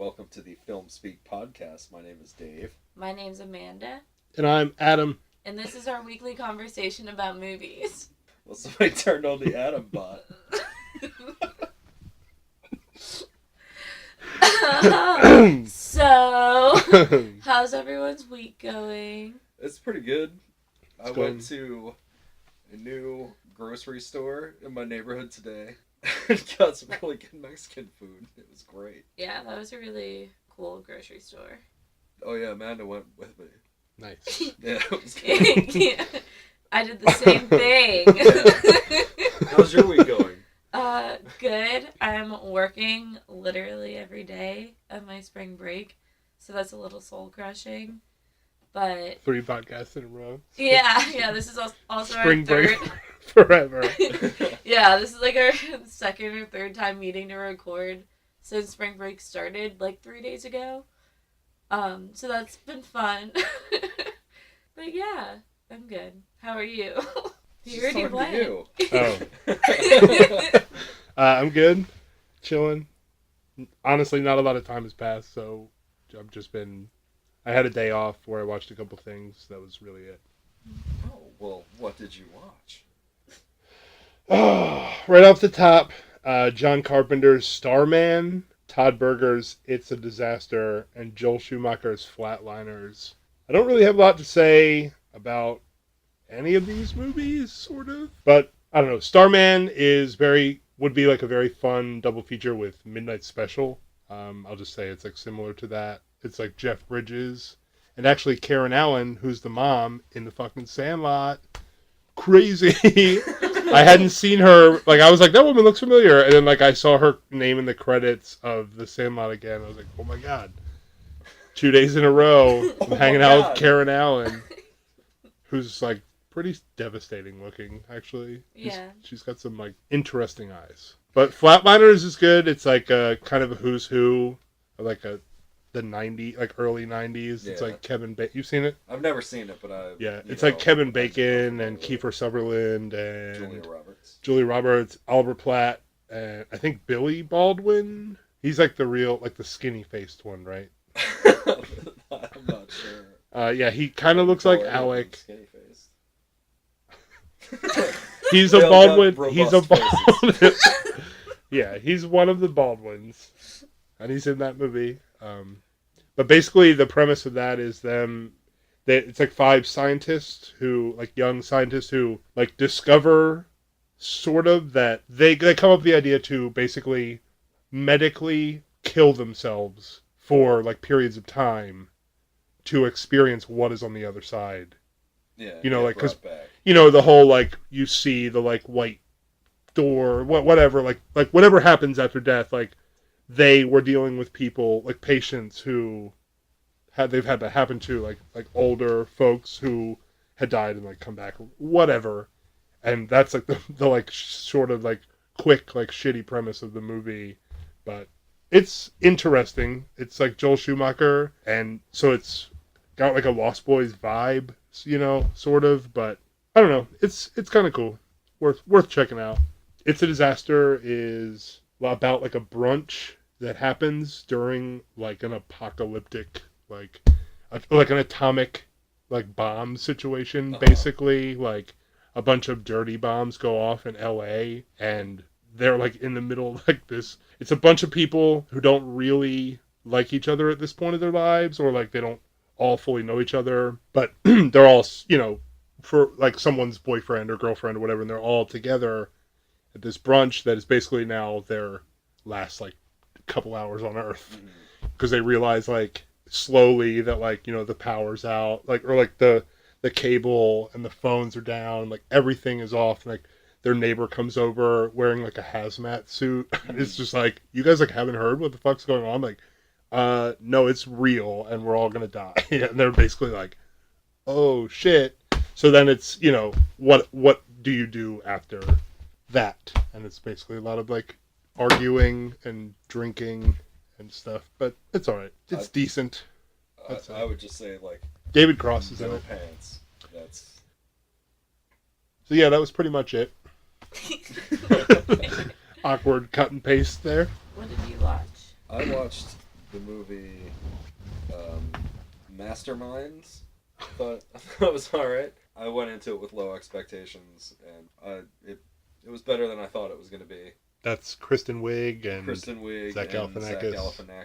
welcome to the Filmspeak podcast. My name is Dave. My name's Amanda. And I'm Adam. And this is our weekly conversation about movies. Well, somebody turned on the Adam bot. So, how's everyone's week going? It's pretty good. I went to a new grocery store in my neighborhood today and got some really good Mexican food. It was great. Yeah, that was a really cool grocery store. Oh yeah, Amanda went with me. Nice. Yeah, it was good. Yeah, I did the same thing. How's your week going? Good. I'm working literally every day of my spring break, so that's a little soul crushing. But 3 podcasts in a row. Yeah. This is also spring our third. break forever. Yeah, this is like our second or third time meeting to record since spring break started, like 3 days ago. So that's been fun. But yeah, I'm good. How are you? You already went. Oh. I'm good. Chilling. Honestly, not a lot of time has passed, so I've just been... I had a day off where I watched a couple things. That was really it. Oh, well, what did you watch? Oh, right off the top, John Carpenter's Starman, Todd Berger's It's a Disaster, and Joel Schumacher's Flatliners. I don't really have a lot to say about any of these movies, sort of. But, I don't know, Starman would be like a very fun double feature with Midnight Special. I'll just say it's like similar to that. It's like Jeff Bridges and actually Karen Allen, who's the mom in the fucking Sandlot. Crazy. I hadn't seen her. Like, I was like, that woman looks familiar. And then, like, I saw her name in the credits of the Sandlot again. I was like, oh my God. 2 days in a row, I'm hanging out with Karen Allen, who's, like, pretty devastating looking, actually. Yeah. She's got some, like, interesting eyes. But Flatliners is good. It's, like, a kind of a who's who, like the 90s, like early 90s. Yeah. It's like Kevin Bacon. You've seen it? I've never seen it, but it's like Kevin Bacon and Kiefer Sutherland and Julia Roberts, Albert Platt, and I think Billy Baldwin. He's like the skinny faced one, right? I'm not sure. Yeah, he kind of looks like Alec. Skinny faced. He's a Baldwin. He's a Baldwin. Yeah, he's one of the Baldwins, and he's in that movie. But basically, the premise of that is it's like 5 scientists young scientists who like discover sort of that they come up with the idea to basically medically kill themselves for like periods of time to experience what is on the other side. Yeah, like because the whole like you see the like white door, whatever, like whatever happens after death, like. They were dealing with people, like patients who they've had that happen to, like older folks who had died and like come back, whatever. And that's like the like sort of like quick, like shitty premise of the movie. But it's interesting. It's like Joel Schumacher. And so it's got like a Lost Boys vibe, sort of. But I don't know. It's kind of cool. Worth checking out. It's a Disaster is about like a brunch that happens during like an apocalyptic, like an atomic like bomb situation. Basically, like a bunch of dirty bombs go off in LA and they're like in the middle of like this. It's a bunch of people who don't really like each other at this point of their lives, or like they don't all fully know each other, but they're all, for like someone's boyfriend or girlfriend or whatever, and they're all together at this brunch that is basically now their last like couple hours on Earth, because they realize like slowly that like the power's out, like, or like the cable and the phones are down, like everything is off, and, like their neighbor comes over wearing like a hazmat suit. It's just like, you guys like haven't heard what the fuck's going on, like no, it's real and we're all gonna die. And they're basically like, oh shit. So then it's what do you do after that? And it's basically a lot of like arguing and drinking and stuff, but it's all right. It's decent. I would just say like David Cross is in it. Pants. That's. So yeah, that was pretty much it. Awkward cut and paste there. What did you watch? I watched the movie Masterminds. I thought it was alright. I went into it with low expectations, and it was better than I thought it was going to be. That's Kristen Wiig and Kristen Wiig Zach and Galifianakis. Zach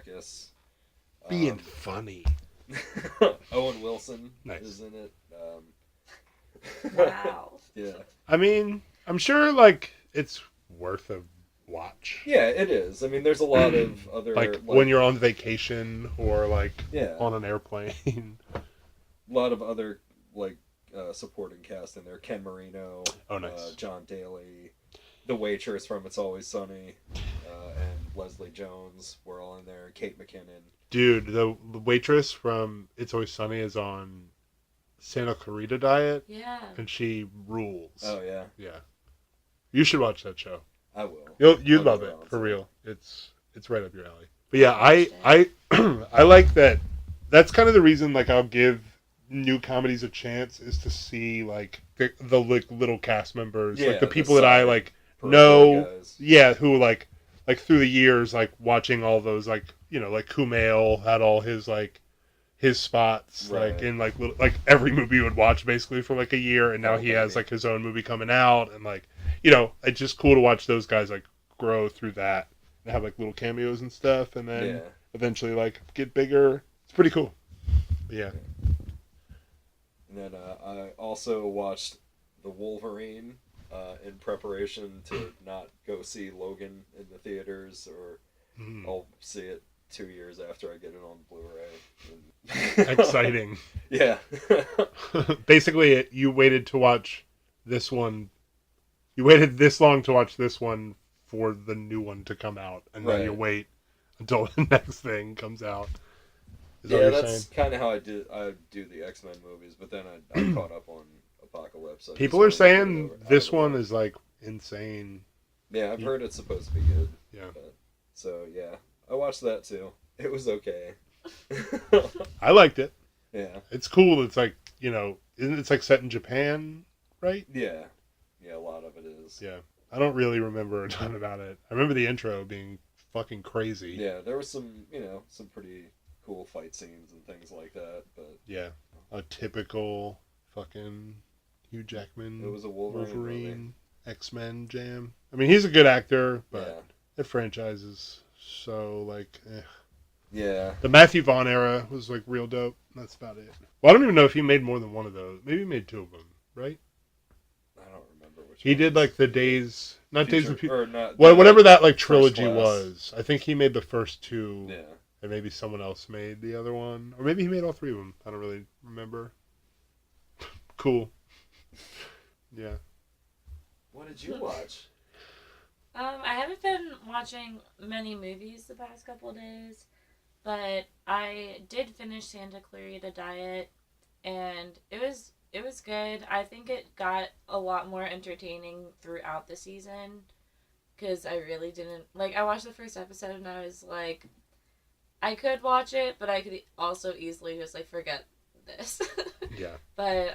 Galifianakis. Being funny. Owen Wilson Nice. is in it. Wow. Yeah. I mean, I'm sure like it's worth a watch. Yeah, it is. I mean, there's a lot of other Like when you're on vacation or like yeah, on an airplane. a lot of other like supporting cast in there. Ken Marino, Oh, nice. John Daly, the waitress from It's Always Sunny, and Leslie Jones were all in there. Kate McKinnon. Dude, the waitress from It's Always Sunny is on Santa Clarita Diet, Yeah. and she rules. Oh yeah, Yeah, you should watch that show. I will. You'd I'll love get it around for to real. It's right up your alley. But yeah, I I like that. That's kind of the reason like I'll give new comedies a chance is to see like the like little cast members, Yeah, like the the people that I side like peripheral know. guys. Yeah, who like through the years like watching all those like like Kumail had all his like his spots Right. like in like little, like every movie you would watch basically for like a year, and now Oh, he has baby. like his own movie coming out, and like it's just cool to watch those guys like grow through that and have like little cameos and stuff, and then Yeah. eventually like get bigger. It's pretty cool. But yeah. And then I also watched The Wolverine in preparation to not go see Logan in the theaters, or Mm. I'll see it 2 years after I get it on Blu-ray. Exciting. Yeah. Basically, you waited to watch this one. You waited this long to watch this one for the new one to come out, and then you Right. wait until the next thing comes out. Is that Yeah, what you're that's saying? kind of how I do the X-Men movies, but then I caught up on Apocalypse. I People just are wanted to get it saying out this of the one way. is like insane. Yeah, I've heard it's supposed to be good. Yeah. So yeah, I watched that too. It was okay. I liked it. Yeah. It's cool. It's like isn't it's like set in Japan, right? Yeah. Yeah, a lot of it is. Yeah. I don't really remember a ton about it. I remember the intro being fucking crazy. Yeah, there was some pretty cool fight scenes and things like that, but Yeah. A typical fucking Hugh Jackman it was a Wolverine X-Men jam. I mean, he's a good actor, but movie. the franchise is so like Yeah. The Matthew Vaughn era was like real dope. That's about it. Well, I don't even know if he made more than one of those. Maybe he made two of them, right? I don't remember which He did ones. like the Days, not Days of Future- or not well, the whatever that like First trilogy Class. was. I think he made the first two, Yeah. and maybe someone else made the other one, or maybe he made all three of them. I don't really remember. Cool. Yeah. What did you watch? I haven't been watching many movies the past couple of days, but I did finish Santa Clarita Diet, and it was good. I think it got a lot more entertaining throughout the season, because I really didn't I watched the first episode and I was like, I could watch it, but I could also easily just forget this. Yeah. But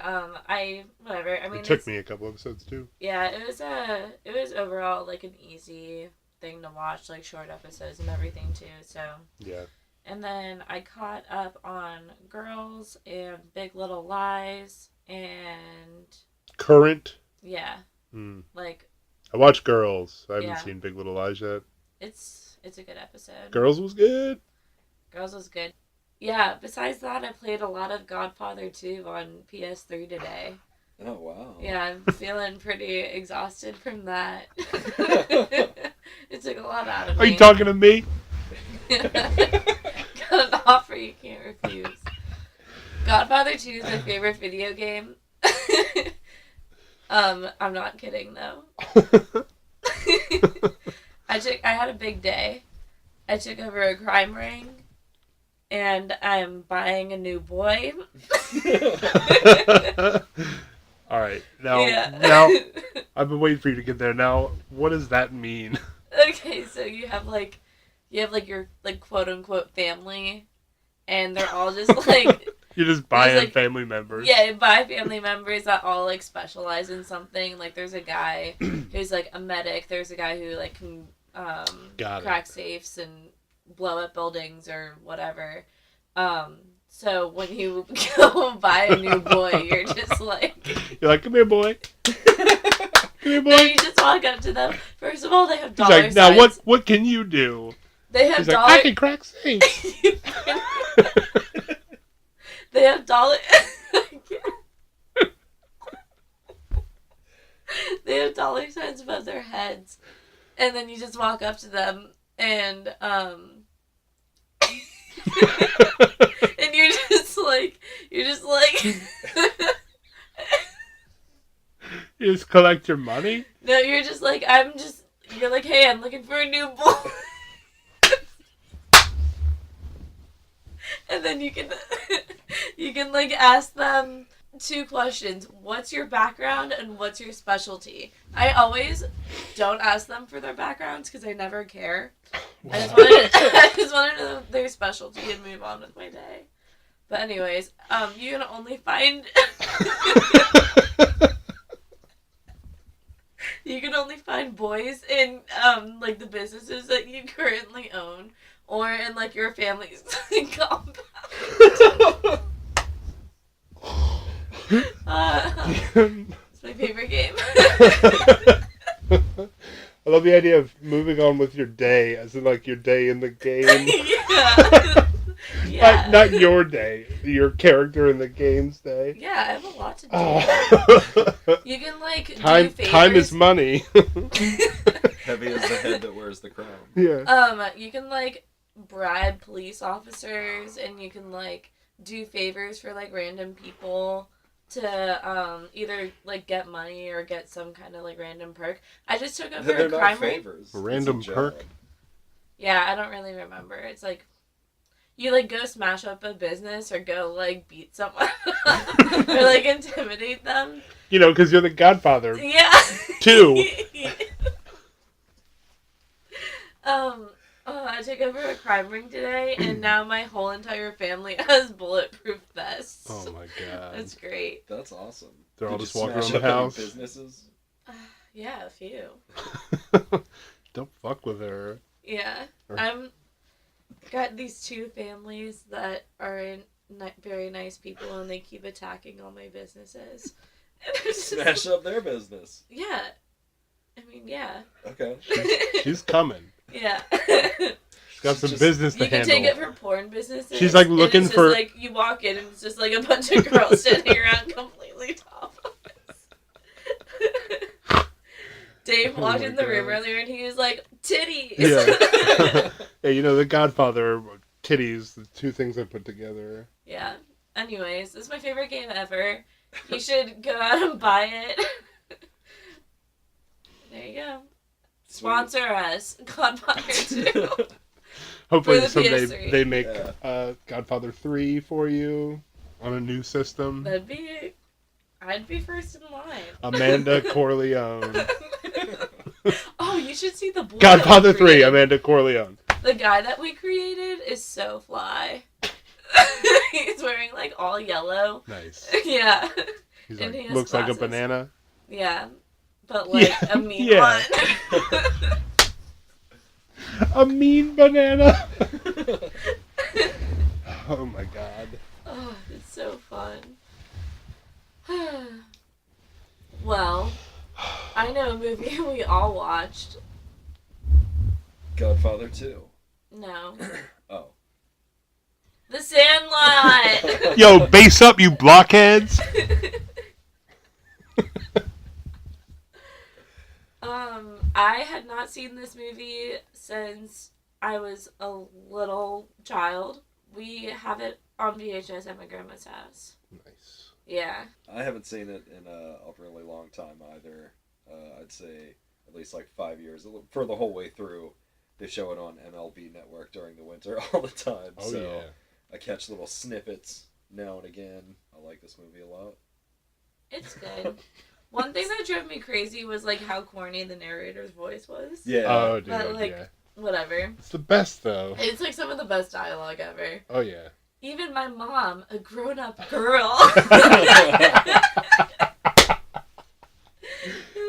whatever. I mean, It took me a couple episodes too. yeah, it was overall an easy thing to watch, short episodes and everything too. So, Yeah. and then I caught up on Girls and Big Little Lies, and Current. yeah, Hmm. I I watched Girls. I haven't Yeah. seen Big Little Lies yet. it's a good episode. Girls was good. Girls was good. Yeah. Besides that, I played a lot of Godfather II on PS3 today. Oh wow. Yeah, I'm feeling pretty exhausted from that. It took a lot out of me. Are you talking to me? Got an offer you can't refuse. Godfather 2 is my favorite video game. I'm not kidding though. I had a big day. I took over a crime ring, and I'm buying a new boy. All right. Now, Yeah. now I've been waiting for you to get there. Now, what does that mean? Okay, so you have your quote unquote family, and they're all just You're just buying like- family members. yeah, you buy family members that all specialize in something. There's a guy who's a medic. There's a guy who can Got it. crack safes and blow up buildings or whatever. So when you go buy a new boy, you're just like... You're like, come here, boy. Come here, boy. No, you just walk up to them. First of all, they have He's dollar like, now signs. what can you do? They have He's dollar... like, I can crack safes. They have dollar... They have dollar signs above their heads. And then you just walk up to them and and you're just like You just collect your money? no, you're just like you're like, hey, I'm looking for a new boy. And then you can like ask them 2 questions. What's your background and what's your specialty? I always don't ask them for their backgrounds because I never care. Wow. I just wanted to know their specialty and move on with my day. But anyways, you can only find you can only find boys in like the businesses that you currently own or in like your family's compound. It's my favorite game. I love the idea of moving on with your day, as in like your day in the game. Yeah. Yeah. Not your day, your character in the game's day. Yeah, I have a lot to do. Oh. You can like do Time favors. is money. Heavy as the head that wears the crown. Yeah. You can like bribe police officers, and you can like do favors for like random people to either like get money or get some kind of like random perk. I just took over They're a not crime ring. favors. A random It's a perk? job. Yeah, I don't really remember. It's like you like go smash up a business or go like beat someone or like intimidate them. You know, because you're the Godfather. Yeah. 2. I took over a crime ring today, and now my whole entire family has bulletproof vests. Oh my god. That's great. That's awesome. They're all Did just you walking smash around the up any house. businesses? Yeah, a few. Don't fuck with her. Yeah, Or- I'm got these 2 families that are very nice people, and they keep attacking all my businesses. And it's just- Smash up their business. Yeah, I mean, yeah, Okay. She's coming. yeah. She's got some business to You can handle. take it for porn businesses. She's, like, and looking it's for- just, like you walk in and it's just like a bunch of girls standing around completely topless. Dave Oh walked my in the room God. earlier and he was like, titties. Yeah. Yeah, you know, the Godfather, titties, the 2 things I put together. Yeah. Anyways, this is my favorite game ever. You should go out and buy it. There you go. Sponsor us, Godfather 2. Hopefully For the someday PS3. they make Godfather 3 for you on a new system. I'd be first in line. Amanda Corleone. Oh, you should see the boy. Godfather that we 3, created. Amanda Corleone. The guy that we created is so fly. He's wearing like all yellow. Nice. Yeah. He's And like, he has looks like a glasses. banana. Yeah. But like Yeah, a mean yeah. one. A mean banana. Oh my god. Oh, it's so fun. Well, I know a movie we all watched. Godfather 2. No. Oh. The Sandlot! Yo, base up, you blockheads. I had not seen this movie since I was a little child. We have it on VHS at my grandma's house. Nice. Yeah. I haven't seen it in a really long time either. I'd say at least like 5 years. For the whole way through, they show it on MLB Network during the winter all the time. Oh, so yeah. I catch little snippets now and again. I like this movie a lot. It's good. One thing that drove me crazy was like how corny the narrator's voice was. Yeah. Oh, dude, But like, yeah. whatever. It's the best, though. It's like some of the best dialogue ever. Oh, yeah. Even my mom, a grown-up girl.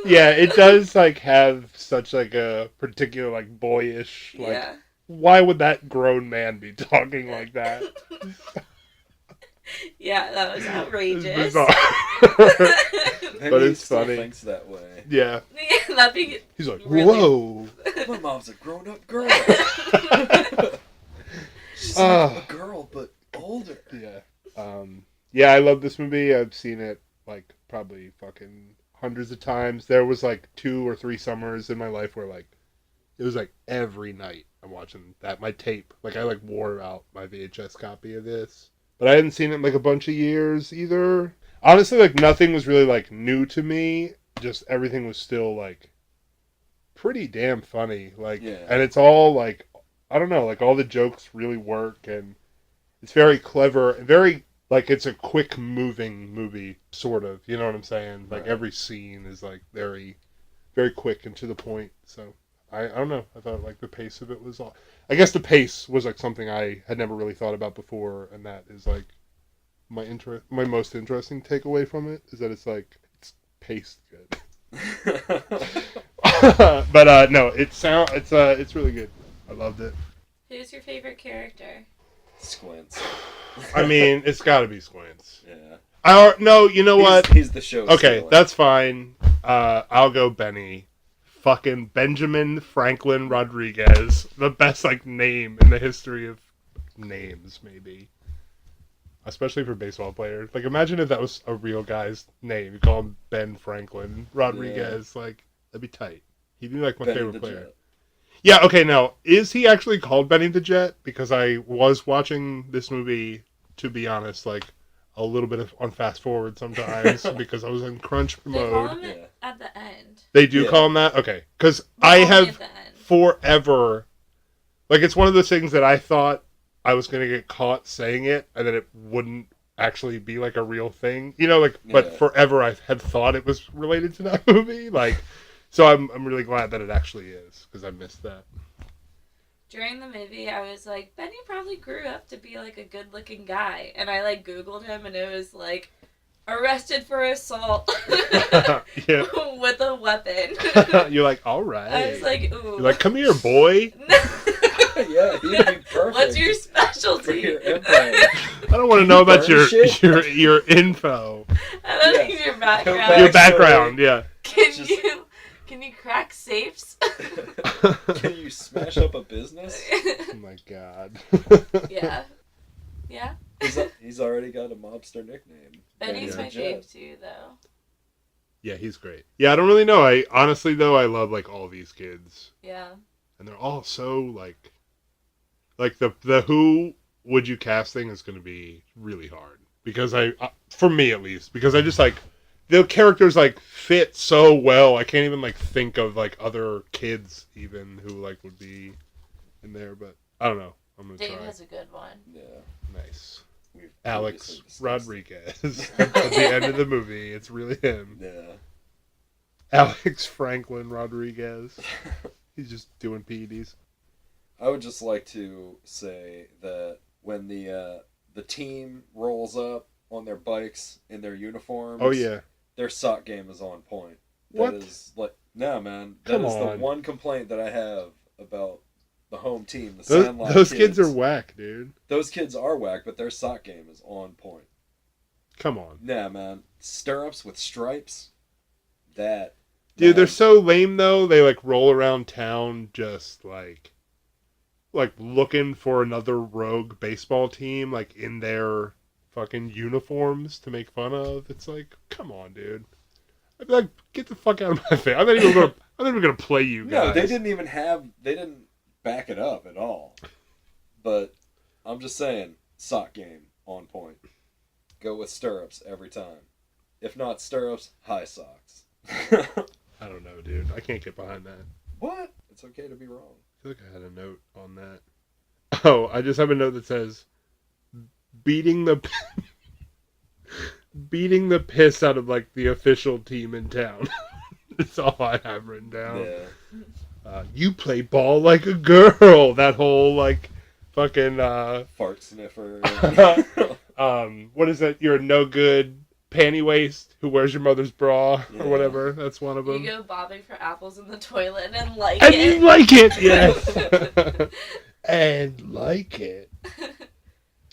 Yeah, it does, like, have such, like, a particular, like, boyish, like, Yeah. why would that grown man be talking like that? Yeah, that was It's outrageous. bizarre. Maybe But he it's still funny. thinks that way. Yeah. Yeah, that'd be He's like, really- whoa. My mom's a grown-up girl. She's Ah. like a girl, but older. Yeah. Yeah, I love this movie. I've seen it like probably fucking hundreds of times. There was like 2 or 3 summers in my life where like it was like every night I'm watching that. My tape, like I like wore out my VHS copy of this, but I hadn't seen it in like a bunch of years either. Honestly, like nothing was really like new to me. Just everything was still like pretty damn funny. Like, Yeah. and it's all like I don't know, like all the jokes really work, and it's very clever and very like it's a quick moving movie, sort of. You know what I'm saying? Like Right. every scene is like very, very quick and to the point. So I don't know. I thought like the pace of it was all. I guess the pace was like something I had never really thought about before, and that is like my most interesting takeaway from it is that it's like it's paced good. But no, it's really good. I loved it. Who's your favorite character? Squints. I mean, it's got to be Squints. Yeah. No, you know what? He's the show. Okay, stealer. that's fine. I'll go Benny. Fucking Benjamin Franklin Rodriguez. The best like name in the history of names, maybe. Especially for baseball players. Like imagine if that was a real guy's name. You call him Ben Franklin Rodriguez. Like that'd be tight. He'd be like my Benny favorite the player. Jet. Yeah, okay, now, is he actually called Benny the Jet? Because I was watching this movie, to be honest, like, a little bit on fast forward sometimes, because I was in crunch They call mode. him Yeah. at the end. They do Yeah. call him that? Okay. Because They I call me have at the end. forever, like, it's one of those things that I thought I was going to get caught saying it, and then it wouldn't actually be, like, a real thing. You know, like, but Yeah. forever I had thought it was related to that movie. Like, so I'm really glad that it actually is, because I missed that. During the movie, I was like, Benny probably grew up to be like a good-looking guy, and I like Googled him, and it was like, arrested for assault Yeah. with a weapon. You're like, all right. I was like, ooh. You're like, come here, boy. Yeah, he'd be perfect. What's your for specialty? your info? I don't want to know about burn shit? your info, I don't Yeah. need your Go background. back. your background. Yeah. Can you crack safes? Can you smash up a business? Oh my god. Yeah. Yeah. He's already got a mobster nickname. Benny's Yeah. my fave too, though. Yeah, he's great. Yeah, I don't really know. I honestly though, I love like all these kids, Yeah. and they're all so like the who would you cast thing is going to be really hard because for me at least, because I just like the characters like fit so well. I can't even like think of like other kids even who like would be in there, but I don't know. I'm gonna Dave try. has a good one. Yeah. Nice. We've Alex previously discussed Rodriguez. At the end of the movie, it's really him. it. Yeah. Alex Franklin Rodriguez. He's just doing PEDs. I would just like to say that when the team rolls up on their bikes in their uniforms, Oh yeah. their sock game is on point. What? That is like, no, man. Come That is on. the one complaint that I have about the home team, the Those, Sandlot those kids are whack, dude. Those kids are whack, but their sock game is on point. Come on. Nah, man. Stirrups with stripes. That. Dude, they're man. so lame though. They like roll around town just like looking for another rogue baseball team like in their fucking uniforms to make fun of. It's like, come on, dude. I'd be like, get the fuck out of my face. I'm not even gonna play you guys. No, they didn't back it up at all. But I'm just saying, sock game on point. Go with stirrups every time. If not stirrups, high socks. I don't know, dude. I can't get behind that. What? It's okay to be wrong. I feel like I had a note on that. Oh, I just have a note that says beating the piss out of like the official team in town. That's all I have written down. Yeah. You play ball like a girl. That whole like fucking Fart sniffer. what is that? You're a no good panty waist who wears your mother's bra Yeah. or whatever. That's one of You them. go bobbing for apples in the toilet and like And it. you like it, yes. and like it.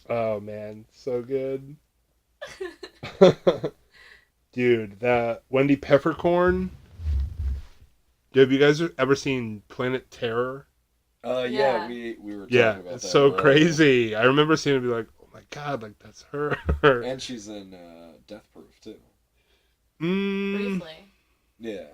Oh man, so good. Dude, that Wendy Peppercorn. Have you guys ever seen Planet Terror? Yeah, Yeah. we were talking Yeah, about it's that so earlier. crazy. I remember seeing it and be like, oh my god, like that's her. And she's in Death Proof too. Briefly. Yeah.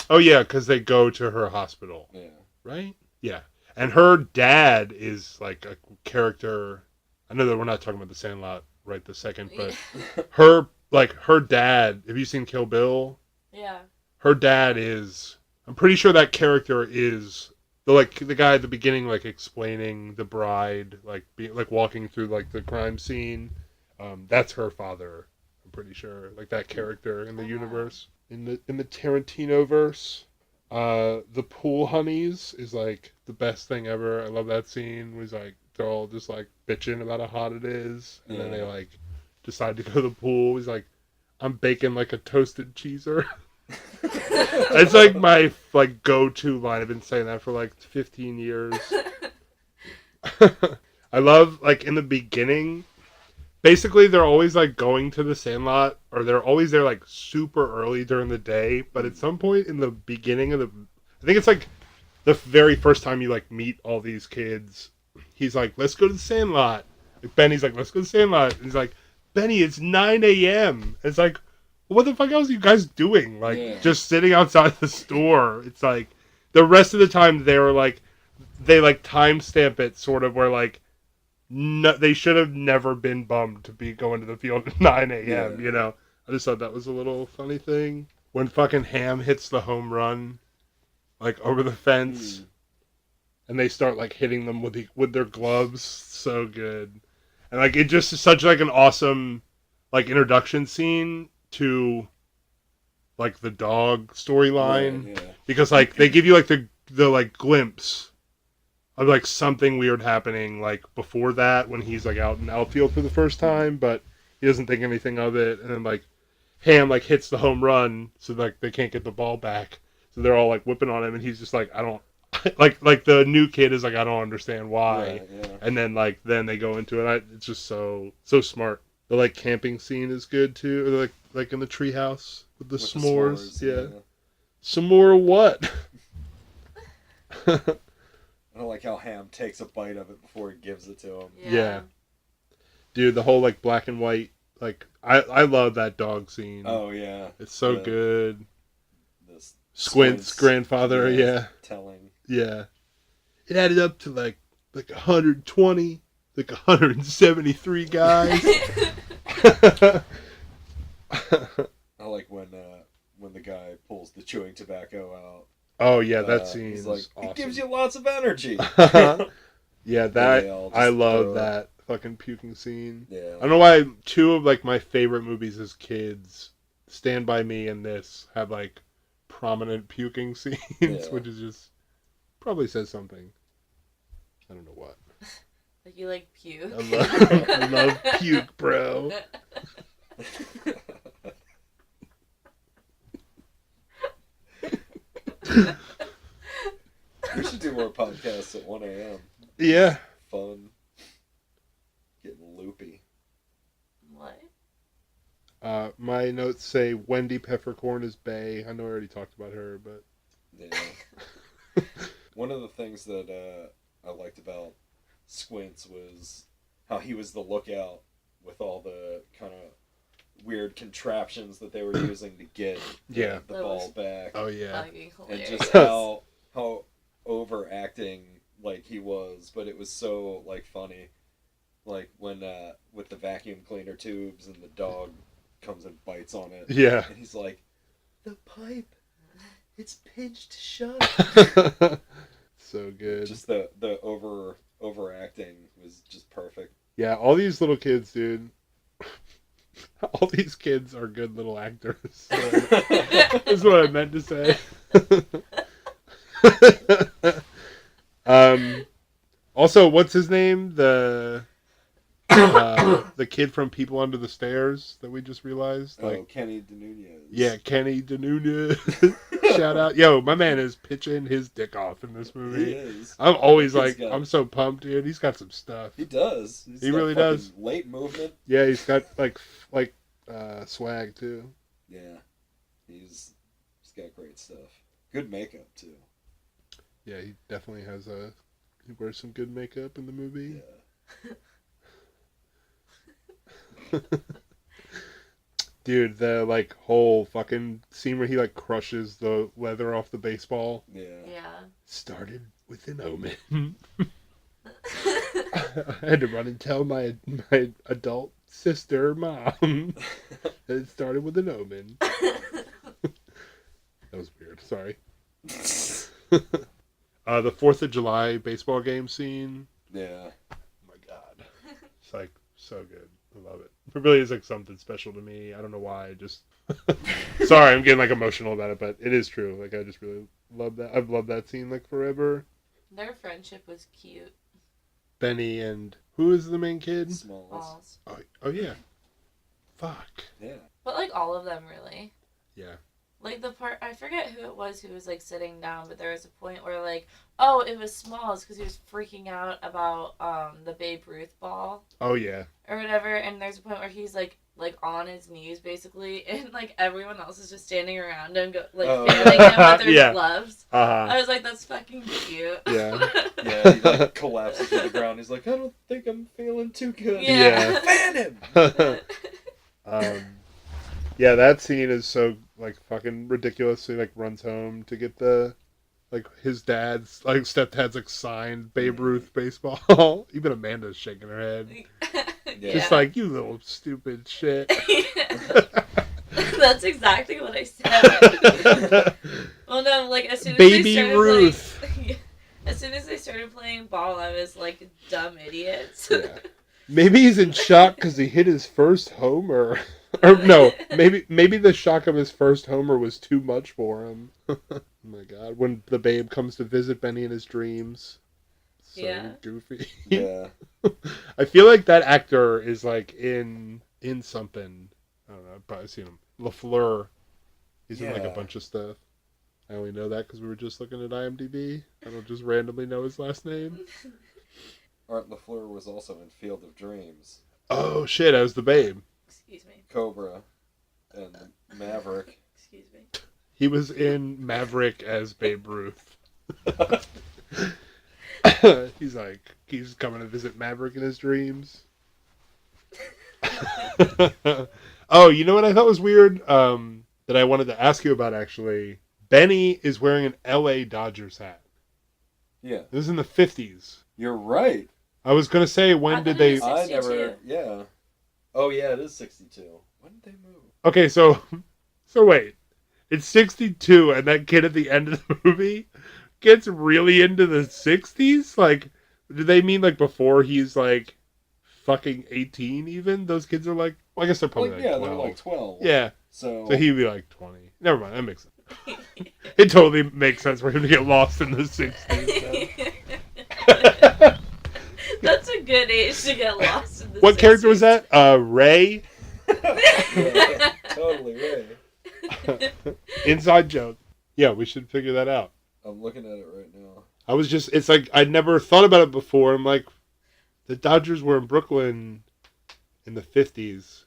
Oh yeah, because they go to her hospital, Yeah. right? Yeah, and her dad is like a character. I know that we're not talking about the Sandlot right this second, but her dad. Have you seen Kill Bill? Yeah. Her dad is. I'm pretty sure that character is the guy at the beginning, like explaining the bride, like walking through like the crime scene. That's her father. I'm pretty sure, like that character in the universe, in the Tarantino verse. The pool honeys is like the best thing ever. I love that scene. Where he's like, they're all just like bitching about how hot it is, and then they like decide to go to the pool. He's like, I'm baking like a toasted cheeser. It's like my like go-to line. I've been saying that for like 15 years. I love like in the beginning. Basically, they're always like going to the Sandlot, or they're always there like super early during the day. But at some point in the beginning of I think it's like the very first time you like meet all these kids. He's like, "Let's go to the Sandlot." Like, Benny's like, "Let's go to the Sandlot." And he's like, "Benny, it's 9 a.m." It's like, what the fuck else are you guys doing? Like, just sitting outside the store. It's like the rest of the time they like timestamp it sort of where like. No, they should have never been bummed to be going to the field at 9 a.m. Yeah. You know, I just thought that was a little funny thing when fucking Ham hits the home run, like over the fence, and they start like hitting them with their gloves. So good, and like it just is such like an awesome like introduction scene to like the dog storyline because like they give you like the like glimpse of like something weird happening like before that when he's like out in outfield for the first time, but he doesn't think anything of it, and then like Ham like hits the home run, so like they can't get the ball back, so they're all like whipping on him, and he's just like, I don't like the new kid is like, I don't understand why, and then they go into it. It's just so smart. The like camping scene is good too, or like in the treehouse with the s'mores. Yeah. Some more what? I don't like how Ham takes a bite of it before he gives it to him. Yeah. Dude, the whole like black and white, like I love that dog scene. Oh yeah. It's so good. Squint's grandfather, telling. Yeah. It added up to like 120, like 173 guys. I like when the guy pulls the chewing tobacco out. Oh yeah, that scene is like, awesome. It gives you lots of energy. Yeah, that I love that fucking puking scene. Yeah. I don't know why two of like my favorite movies as kids, Stand By Me and this, have like prominent puking scenes, which is just probably says something. I don't know what. Like you like puke. I love puke, bro. We should do more podcasts at 1 a.m. Yeah. Fun. Getting loopy. What? My notes say Wendy Peppercorn is bae. I know I already talked about her, but... Yeah. One of the things that I liked about Squints was how he was the lookout with all the kind of weird contraptions that they were using to get the ball back. Oh yeah. And just how overacting like he was, but it was so like funny. Like when with the vacuum cleaner tubes and the dog comes and bites on it. Yeah. And he's like, the pipe, it's pinched shut. So good. Just the overacting was just perfect. Yeah, all these little kids, dude. All these kids are good little actors. That's what I meant to say. Also, what's his name? The kid from People Under the Stairs that we just realized. Kenny DeNunez. Yeah, Kenny DeNunez. Shout out. Yo, my man is pitching his dick off in this He movie. is. I'm always He's like, got- I'm so pumped, dude. He's got some stuff. He does. He really does. Late movement. Yeah, he's got like swag too. Yeah. He's got great stuff. Good makeup too. Yeah, he definitely has he wears some good makeup in the movie. Yeah. Dude, the like whole fucking scene where he like crushes the leather off the baseball Yeah. Yeah. started with an omen. I had to run and tell my adult sister, mom, that it started with an omen. That was weird. Sorry. The 4th of July baseball game scene. Yeah. Oh my god, it's like so good. I love it. It really is like something special to me. I don't know why. Just sorry, I'm getting like emotional about it, but it is true. Like I just really love that. I've loved that scene like forever. Their friendship was cute. Benny and who is the main kid? Smalls. Balls. Oh yeah. Fuck. Yeah. But like all of them really. Yeah. Like the part, I forget who it was who was like sitting down, but there was a point where like, oh, it was Smalls because he was freaking out about the Babe Ruth ball Oh yeah. or whatever, and there's a point where he's like on his knees basically, and like everyone else is just standing around him, fanning him with their Yeah. gloves. Uh-huh. I was like, that's fucking cute. Yeah. Yeah, he like collapses to the ground. He's like, I don't think I'm feeling too good. Yeah. Fan him! Yeah, that scene is so like fucking ridiculous. He like runs home to get the like his dad's like stepdad's like signed Babe Ruth baseball. Even Amanda's shaking her head. Yeah. Just like, you little stupid shit. That's exactly what I said. Well, no, like as soon as Baby they started Ruth. playing, as soon as they started playing ball, I was like, dumb idiots. Yeah. Maybe he's in shock because he hit his first homer. Or no, maybe the shock of his first homer was too much for him. Oh my god, when the Babe comes to visit Benny in his dreams. So Yeah. goofy. Yeah. I feel like that actor is like in something. I don't know, I've probably seen him. LaFleur. He's in like a Yeah. bunch of stuff. I only know that because we were just looking at IMDb. I don't just randomly know his last name. Art LaFleur was also in Field of Dreams, Oh shit, I was the Babe. Excuse me. Cobra, and Maverick. Excuse me. He was in Maverick as Babe Ruth. He's coming to visit Maverick in his dreams. Oh, you know what I thought was weird? That I wanted to ask you about actually. Benny is wearing an LA Dodgers hat. Yeah. This is in the 50s. You're right. I was going to say, when I did thought it they... was- I 62. never. Yeah. Oh yeah, it is 62. When did they move? Okay, so wait. It's 62, and that kid at the end of the movie gets really into the 60s? Like, do they mean, like, before he's, like, fucking 18 even? Those kids are, like... Well, I guess they're probably, Well, like, yeah, 12. they're like 12. Yeah, So. so he'd be, like, 20. Never mind, that makes sense. It totally makes sense for him to get lost in the 60s. That's a good age to get lost in the What character was 60s. that? Ray? Yeah, totally right. Inside joke. Yeah, we should figure that out. I'm looking at it right now. I was just, it's like, I'd never thought about it before. I'm like, the Dodgers were in Brooklyn in the 50s.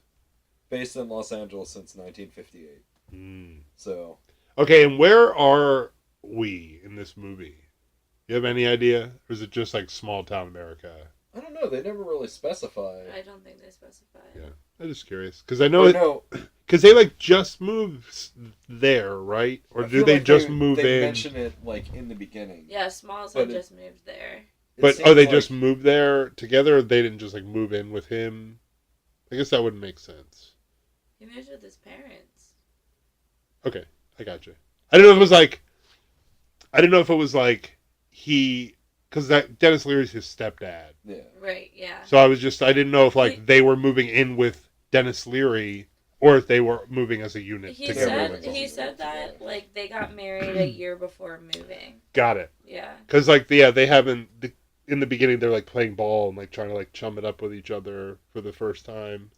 Based in Los Angeles since 1958. So. Okay, and where are we in this movie? You have any idea? Or is it just like small town America? I don't know. They never really specify. I don't think they specify. Yeah, I'm just curious. Because I know Or it, no, because they like just moved there, right? Or I do feel they like just move they in? mention it like in the beginning. Yeah, Smalls But had it- just moved there. It But seems they like- just moved there together? Or they didn't just like move in with him? I guess that wouldn't make sense. He moved with his parents. Okay, I got you. I didn't know if it was like, I didn't know if it was like he, because that Dennis Leary's his stepdad. Yeah. Right, yeah. So I didn't know if like they were moving in with Dennis Leary or if they were moving as a unit He together. said with he him. said that like they got married a year before moving. Got it. Yeah. Because like they haven't in the beginning they're like playing ball and like trying to like chum it up with each other for the first time.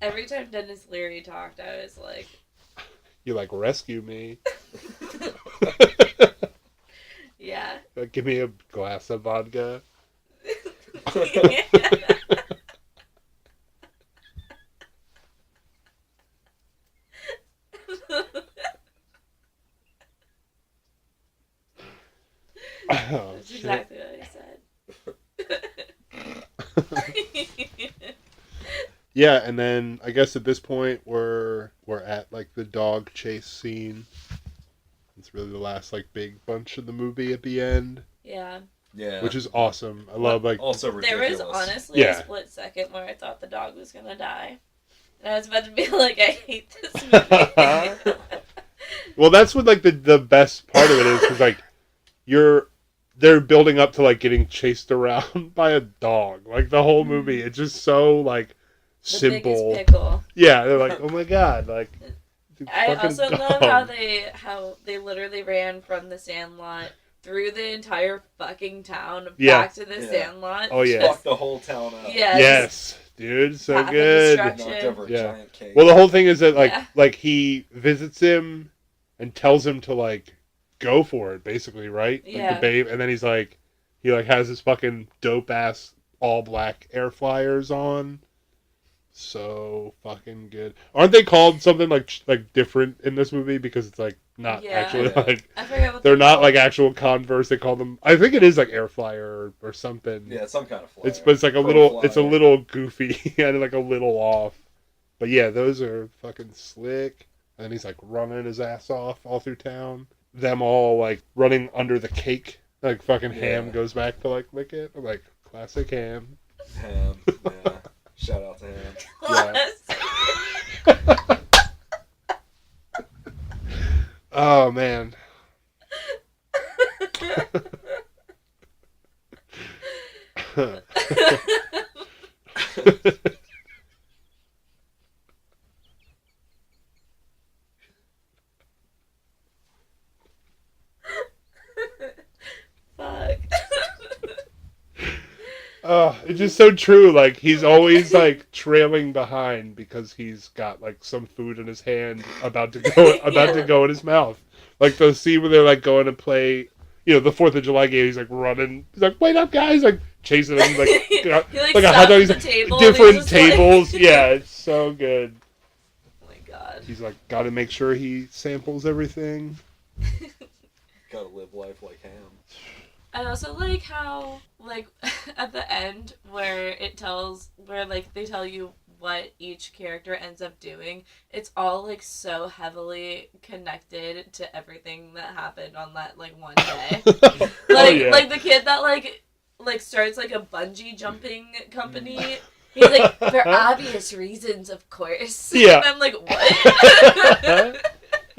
Every time Dennis Leary talked, I was like, You like rescue me. Yeah. Like, give me a glass of vodka. Oh, That's shit. exactly what I said. Yeah, and then I guess at this point we're at like the dog chase scene. It's really the last like big bunch of the movie at the end, Yeah. Yeah. which is awesome. I love like Also There ridiculous. was honestly Yeah. a split second where I thought the dog was gonna die. And I was about to be like, I hate this movie. Well, that's what like the best part of it is, because like they're building up to like getting chased around by a dog. Like the whole movie, it's just so like The simple. biggest pickle. Yeah, they're like, oh my god, like. I fucking also dog. love how they literally ran from the Sandlot through the entire fucking town back to the Yeah. Sandlot. Oh, yeah. Fuck the whole town up. Yeah. Yes, dude, so Path of good. Destruction. Knocked over a Yeah. giant cake. Well, the whole thing is that like Yeah. like he visits him and tells him to like go for it, basically, right? Like Yeah. the babe, and then he like has his fucking dope ass all black air flyers on. So fucking good. Aren't they called something like different in this movie, because it's like not Yeah. actually Yeah. like I forget what they're not called. like actual Converse. They call them. I think it is like air flyer or something. Yeah, some kind of flyer. But it's like a Pro little. It's a flyer. little goofy and like a little off. But yeah, those are fucking slick. And he's like running his ass off all through town. Them all like running under the cake. Like fucking Ham Yeah. goes back to like lick it. I'm like, classic Ham. Ham. Yeah. Shout out to Ham. Oh man. Fuck. Oh, it's just so true. Like he's always like trailing behind because he's got like some food in his hand about to go in his mouth. Like the scene where they're like going to play, the 4th of July game. He's like running. He's like, "Wait up, guys!" Like chasing him. Like He, like like a hot stops dog. at He's the like, table and different he's just like- tables. Yeah, it's so good. Oh my god. He's like, got to make sure he samples everything. Gotta live life like Ham. I also like how, like, at the end where they tell you what each character ends up doing, it's all, like, so heavily connected to everything that happened on that, like, one day. Yeah. Like, the kid that, like starts, like, a bungee jumping company, he's like, for obvious reasons, of course. Yeah. And I'm like, what?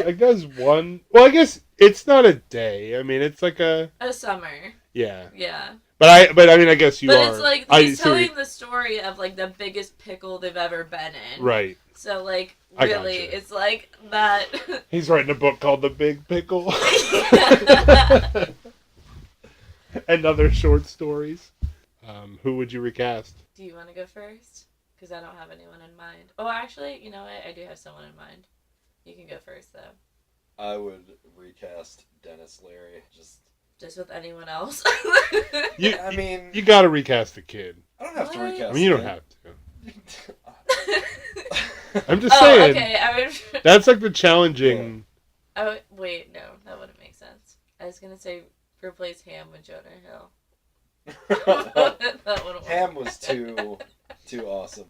I guess one. Well, I guess it's not a day. I mean, it's like a Summer. yeah. Yeah. But I mean, I guess you But are. it's like I he's see what telling the story of like the biggest pickle they've ever been in. right. So like I really, gotcha. it's like that. He's writing a book called The Big Pickle and other short stories. Who would you recast? Do you want to go first? Because I don't have anyone in mind. Oh, actually, you know what? I do have someone in mind. You can go first though. I would recast Dennis Leary. Just with anyone else. You, I mean, you got to recast the kid. I don't have to What? recast. I mean, you don't him. have to. I'm just Oh, saying. okay. I would. That's like the challenging. Oh wait, no, that wouldn't make sense. I was gonna say replace Ham with Jonah Hill. That wouldn't work. Ham was too awesome.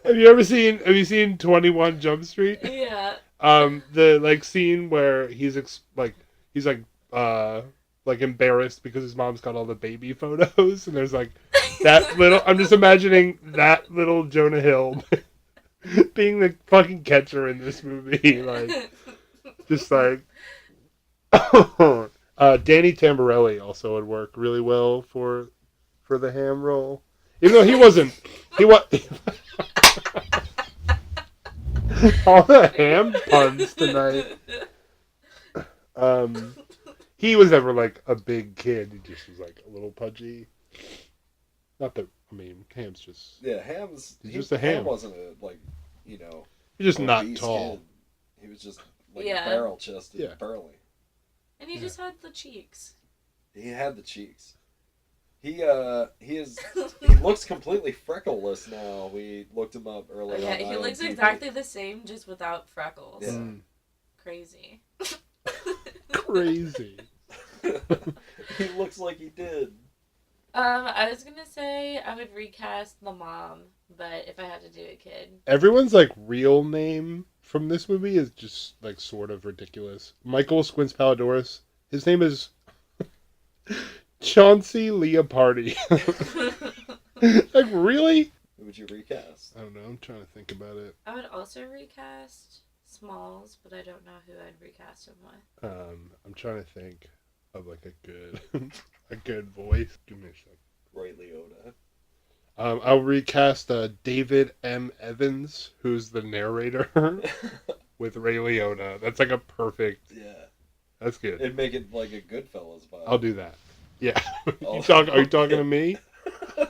Have you seen 21 Jump Street? Yeah. The like scene where he's embarrassed because his mom's got all the baby photos, and there's like that little. I'm just imagining that little Jonah Hill being the fucking catcher in this movie, like just like. Danny Tamborelli also would work really well for the Ham role, even though he wasn't. He was. All the Ham puns tonight. He was never like a big kid. He just was like a little pudgy. Not that Ham's just. Yeah, Ham's He's just a ham. Ham wasn't he's He's just not tall. Kid. He was just like Yeah. barrel chested, Yeah. burly. And he just had the cheeks. He had the cheeks. He looks completely freckleless now. We looked him up earlier. Yeah, on he looks IMDb. exactly the same, just without freckles. Yeah. Mm. Crazy. Crazy. He looks like he did. I was gonna say I would recast the mom, but if I had to do a kid. Everyone's like real name from this movie is just like sort of ridiculous. Michael Squints Palladores. His name is Chauncey Leopardi. Like, really? Who would you recast? I don't know. I'm trying to think about it. I would also recast Smalls, but I don't know who I'd recast him with. I'm trying to think of like a good, a good voice. Give me a sec. Ray Liotta. I'll recast David M. Evans, who's the narrator, with Ray Liotta. That's like a perfect. Yeah. That's good. It'd make it like a Goodfellas vibe. I'll do that. Yeah. Oh. Are you talking to me? I'm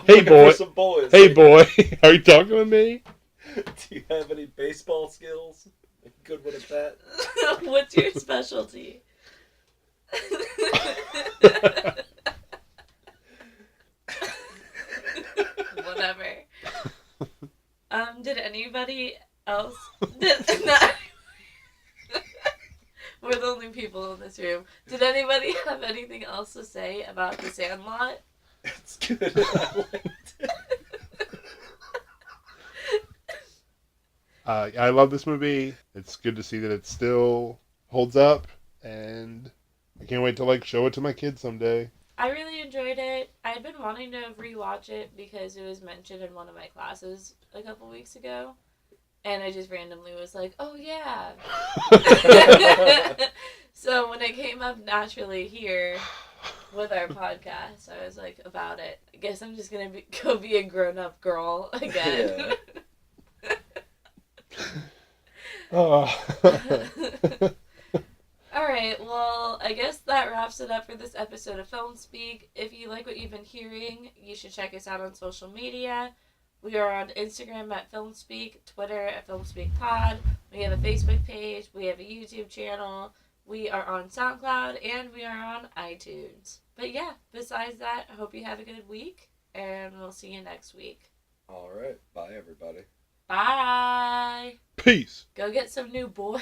Hey, looking boy. for some boys. Hey, boy. Are you talking to me? Do you have any baseball skills? Good one at that. What's your specialty? Whatever. Did anybody else? We're the only people in this room. Did anybody have anything else to say about the Sandlot? It's good. I liked it. I love this movie. It's good to see that it still holds up, and I can't wait to like show it to my kids someday. I really enjoyed it. I'd been wanting to rewatch it because it was mentioned in one of my classes a couple weeks ago. And I just randomly was like, oh yeah. So when it came up naturally here with our podcast, I was like, about it. I guess I'm just going to go be a grown-up girl again. Oh. Alright, well, I guess that wraps it up for this episode of Filmspeak. If you like what you've been hearing, you should check us out on social media. We are on Instagram at Filmspeak, Twitter at FilmspeakPod. We have a Facebook page. We have a YouTube channel. We are on SoundCloud, and we are on iTunes. But yeah, besides that, I hope you have a good week, and we'll see you next week. All right. Bye, everybody. Bye! Peace. Go get some new boys.